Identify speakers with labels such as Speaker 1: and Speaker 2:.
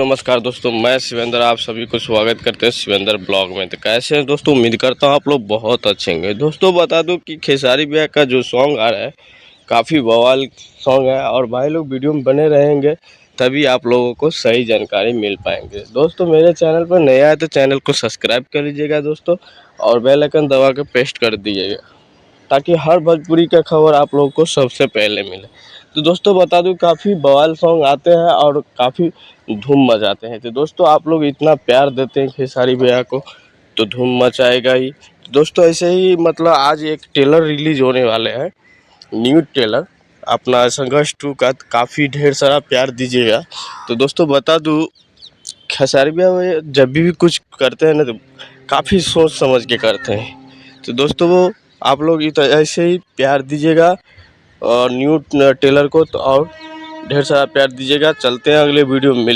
Speaker 1: नमस्कार दोस्तों, मैं शिवेंद्र आप सभी को स्वागत करते हैं शिवेंद्र ब्लॉग में। तो कैसे हैं दोस्तों? उम्मीद करता हूं आप लोग बहुत अच्छे होंगे। दोस्तों बता दूं कि खेसारी भैया का जो सॉन्ग आ रहा है काफ़ी बवाल सॉन्ग है और भाई लोग वीडियो में बने रहेंगे तभी आप लोगों को सही जानकारी मिल पाएंगे। दोस्तों मेरे चैनल पर नया है तो चैनल को सब्सक्राइब कर लीजिएगा दोस्तों, और बेल आइकन दबा के पेस्ट कर दीजिएगा ताकि हर भोजपुरी का खबर आप लोगों को सबसे पहले मिले। तो दोस्तों बता दूं काफ़ी बवाल सॉन्ग आते हैं और काफ़ी धूम मचाते हैं। तो दोस्तों आप लोग इतना प्यार देते हैं खेसारी भैया को तो धूम मचाएगा ही। तो दोस्तों ऐसे ही मतलब आज एक ट्रेलर रिलीज होने वाले हैं, न्यू ट्रेलर अपना संघर्ष 2 का। काफ़ी ढेर सारा प्यार दीजिएगा। तो दोस्तों बता दूं खेसारी भैया जब भी कुछ करते हैं ना तो काफ़ी सोच समझ के करते हैं। तो दोस्तों वो आप लोग ऐसे ही प्यार दीजिएगा और न्यू ट्रेलर को तो और ढेर सारा प्यार दीजिएगा। चलते हैं अगले वीडियो में।